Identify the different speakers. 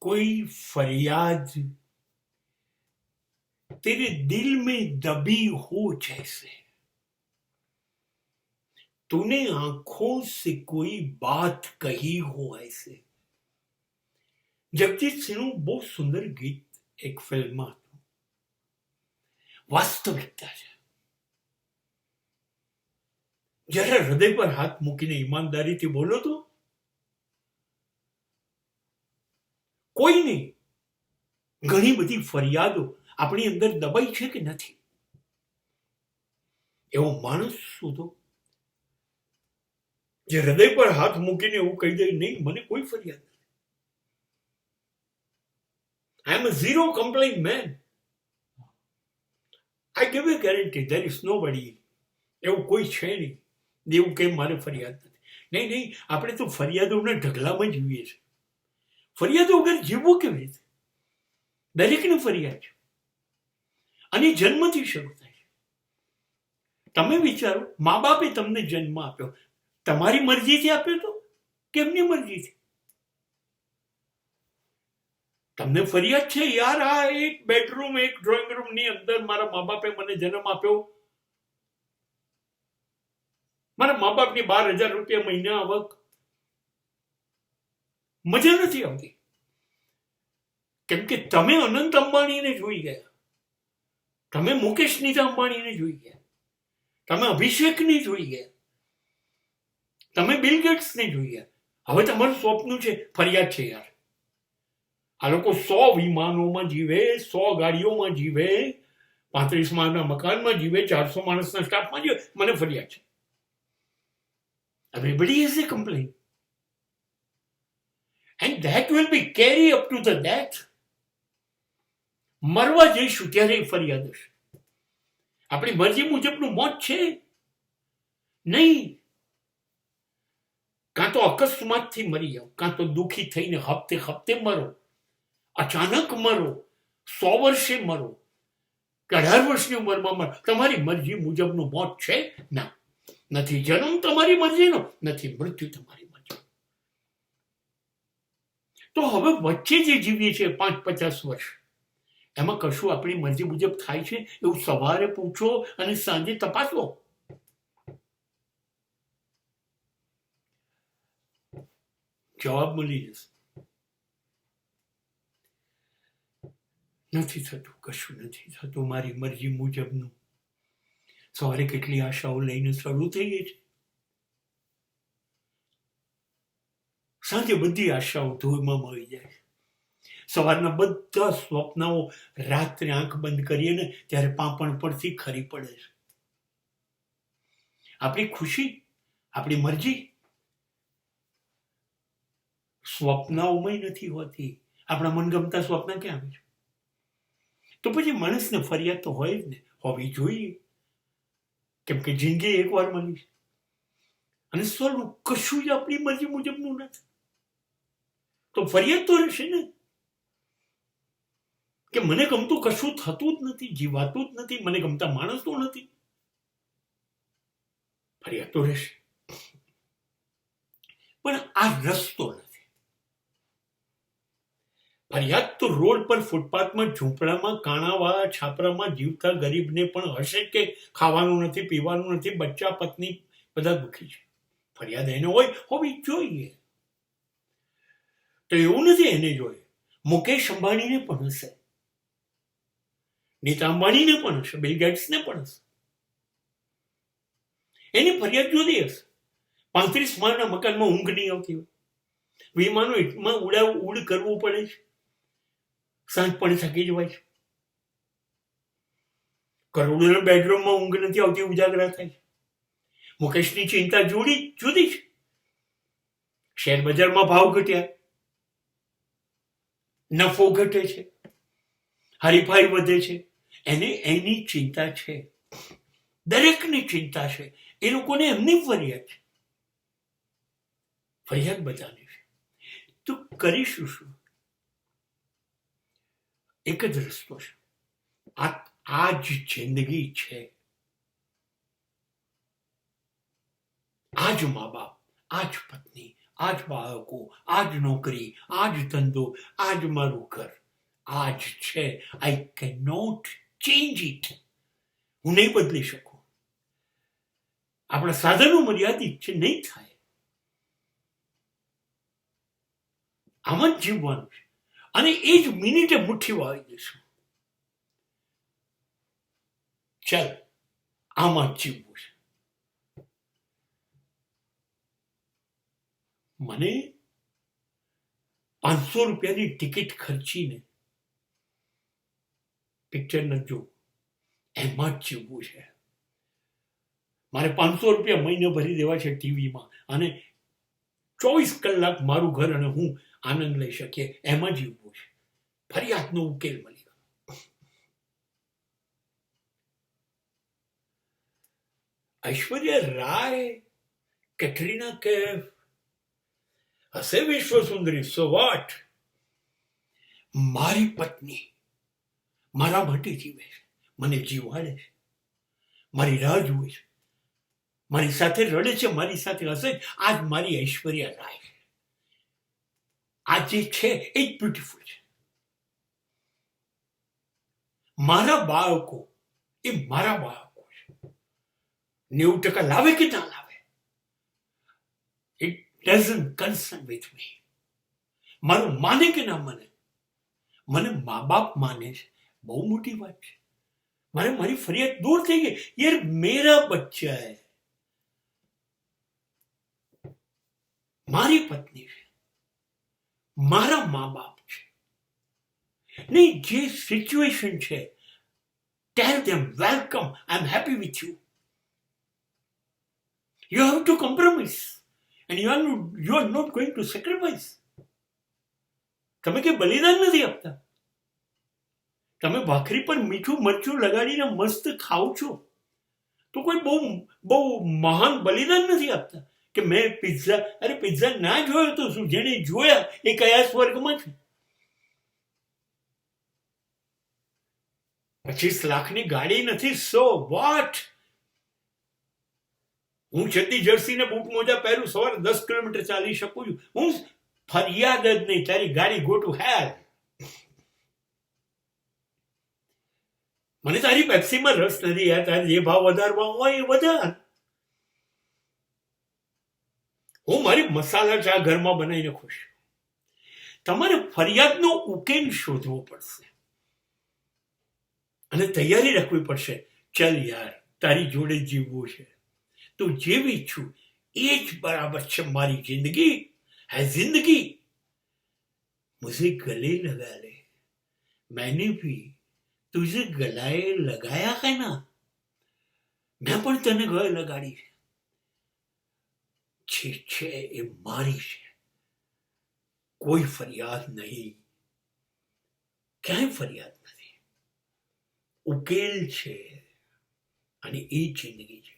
Speaker 1: कोई फरियाद तेरे दिल में दबी हो जैसे, तूने आंखों से कोई बात कही हो ऐसे. જગજીત સિંહનું બહુ સુંદર ગીત એક ફિલ્મમાં હતું. વાસ્તવિકતા છે. જયારે હૃદય પર હાથ મૂકીને ઈમાનદારીથી બોલો તો કોઈ નહીં. ઘણી બધી ફરિયાદો આપણી અંદર દબાઈ છે કે નથી, એવો માણસ શોધો જે હૃદય પર હાથ મૂકીને એવું કહી દે, નહીં મને કોઈ ફરિયાદ નથી. I am a zero complaint man. I give a guarantee there is nobody. એવું કોઈ છે નહીં એવું કે મારે ફરિયાદ નથી. નહીં નહીં, આપણે તો ફરિયાદોના ઢગલામાં જીવીએ છીએ. ફરિયાદો વગર જીવવું કેવી રીતે? દરેકને ફરિયાદ છે અને જન્મથી શરૂ થાય છે. તમે વિચારો, મા બાપે તમને જન્મ આપ્યો, તમારી મરજીથી આપ્યો તો કે એમની મરજીથી? તમને ફરિયાદ છે, યાર આ એક બેડરૂમ એક ડ્રોઈંગ રૂમ ની અંદર મારા મા બાપે મને જન્મ આપ્યો, મારા મા બાપની 12,000 રૂપિયા મહિના આવક. મજા નથી આવતી કેમ કે તમે અનંત અંબાણીને જોઈ ગયા, તમે મુકેશ નીતા અંબાણીને જોઈ ગયા, તમે અભિષેકને જોઈ ગયા, તમે બિલ ગેટ્સને જોઈ ગયા. હવે તમારું સ્વપ્ન છે ફરિયાદ છે યાર. આ લોકો 100 વિમાનોમાં જીવે, 100 ગાડીઓમાં જીવે, 35 માળના મકાનમાં જીવે, 400 માણસના સ્ટાફમાં જીવે, મને ફરિયાદ છે. Everybody has a complaint. And that will be carry up to the death. મરવા જઈશું ત્યારે ફરિયાદ હશે. આપણી મરજી મુજબનું મોત છે નહીં. કાં તો અકસ્માતથી મરી જાઓ, કાં તો દુઃખી થઈને હપ્તે હપ્તે મરો, અચાનક મરો, 100 વર્ષે મરો, 18 વર્ષની ઉંમરમાં મરો. તમારી મરજી મુજબનું મોત છે? ના, નથી. જન્મ તમારી મરજીનો નથી, મૃત્યુ તમારી મરજી. તો હવે વચ્ચે જે જીવીએ છીએ 5-50 વર્ષ, એમાં કશું આપણી મરજી મુજબ થાય છે એવું સવારે પૂછો અને સાંજે તપાસો. જવાબ મળી જશે. નથી થતું, કશું નથી થતું મારી મરજી મુજબનું. સવારે કેટલી આશાઓ લઈને શરૂ થઈ ગઈ છે, સાંજે બધી આશાઓ ધૂળમાં મળી જાય. સવારના બધા સ્વપ્નો રાત્રે આંખ બંધ કરીએ ને ત્યારે પાંપણ પરથી ખરી પડે છે. આપણી ખુશી, આપણી મરજી સ્વપ્નોમાં નથી હોતી. આપણા મનગમતા સ્વપ્ન ક્યાં આવે છે? તો પછી માણસને ફરિયાદ તો હોય જ ને, હોવી જોઈએ. કેમ કે જિંદગી એકવાર મળી છે અને સોલું કશું જ આપણી મરજી મુજબનું નથી, તો ફરિયાદ તો રહેશે ને કે મને ગમતું કશું થતું જ નથી, જીવાતું જ નથી, મને ગમતા માણસ તો નથી. ફરિયાદ તો રહેશે. પણ આ રસ્તો નથી. ફરિયાદ તો રોડ પર, ફૂટપાથમાં, ઝૂંપડામાં, કાણાવાળા છાપરામાં જીવતા ગરીબને પણ હશે કે ખાવાનું નથી, પીવાનું નથી, બચ્ચા પત્ની બધા દુઃખી છે. ફરિયાદ એને હોવી જોઈએ. તો એવું નથી એને જોઈએ. મુકેશ અંબાણીને પણ હશે, નીતા અંબાણીને પણ હશે, બિલ ગેટ્સને પણ હશે. એની ફરિયાદ જુદી હશે. 35 માળના મકાનમાં ઊંઘ નહીં આવતી હોય, વિમાનો એટલમાં ઉડ કરવું પડે છે, સાંજ પણ થાકી જવાય છે. કરોડોના બેડરૂમમાં ઊંઘ નથી આવતી, ઉજાગરા થાય છે. મુકેશની ચિંતા જુદી છે. શેર બજારમાં ભાવ ઘટ્યા, નફો ઘટે છે, હરીફાઈ વધે છે, એની ચિંતા છે. દરેકની ચિંતા છે. એ લોકોને એમની ફરિયાદ છે. ફરિયાદ બધાની છે. તો કરીશું શું? એક જ રસ્તો છે. આ જ જિંદગી છે. આ જ મા બાપ, આ જ પત્ની, આ જ બાળકો, આ જ નોકરી, આ જ ધંધો, આ જ મારું ઘર, આ જ છે. I can not change it. હું નહીં બદલી શકું. આપણા સાધનો મર્યાદિત છે, નહીં થાય. આમ જ જીવવાનું છે અને એ જ મિનિટે મુઠ્ઠી વાળી દઈશું. ચાલ, આમાં જ જીવવું છે. મને 500 રૂપિયાની ટિકિટ ખર્ચીને પિક્ચર નથી જોવું, એમાં જ જીવવું છે. મારે 500 રૂપિયા મહિને ભરી દેવા છે ટીવીમાં અને 24 કલાક મારું ઘર અને હું આનંદ લઈ શકીએ, એમાં જીવવું છે. ફરિયાદનો ઉકેલ મળી ગયો. ઐશ્વર્યા રાય, કેટરીના કૈફ હશે વિશ્વ સુંદરી, સો વોટ? મારી પત્ની મારા માટે જીવે છે, મને જીવાડે છે, મારી રાહ જુએ છે, મારી સાથે રડે છે, મારી સાથે હશે. આજ મારી ઐશ્વર્યા રાય છે. આ જે છે એ જ બ્યુટીફુલ છે. મારા બાળકો એ મારા બાળકો છે. 90% લાવે કે ના લાવે, it doesn't concern with me. મારું માને કે ના માને, મને મા બાપ માને છે, બહુ મોટી વાત છે. મારે મારી ફરિયાદ દૂર થઈ ગઈ. યાર, મેરા બચ્ચા હૈ, મારી પત્ની છે, મારા મા બાપ છે. નહીં, જે સિચ્યુએશન છે, tell them welcome, I am happy with you. You have to compromise and you are not going to sacrifice. તમે કે બલિદાન નથી આપતા. તમે ભાખરી પર મીઠું મરચું લગાડીને મસ્ત ખાઓ છો તો કોઈ બહુ મહાન બલિદાન નથી આપતા કે મેં પિઝા. અરે પિઝા ના જોયો તો શું, જેને જોયા એ કયા સ્વર્ગમાં છે. 25 લાખની ગાડી નથી, સો વોટ? હું છતી જર્સી ને બૂટ મોજા પહેરું, સવારે 10 કિલોમીટર ચાલી શકું છું. હું ફરિયાદ જ નહીં. તારી ગાડી ગો ટુ હેલ. મને તારી પેપ્સીમાં રસ નથી યાર. તારે જે ભાવ વધારવા હોય એ વધાર. હું મારી મસાલા ચા ઘરમાં બનાવીને ખુશ. તમારે ફરિયાદનો ઉકેલ શોધવો પડશે અને તૈયારી રાખવી પડશે. ચલ યાર, તારી જોડે જીવવું છે, તો જેવી છું એ જ બરાબર છે. મારી જિંદગી है जिंदगी, मुझे गले लगा ले, मैंने भी तुझे गलाए लगाया है ना. મેં પણ તને ગળે લગાડી છે એ મારી છે. કોઈ ફરિયાદ નહીં, ક્યાંય ફરિયાદ નથી. ઉકેલ છે અને એ જિંદગી છે.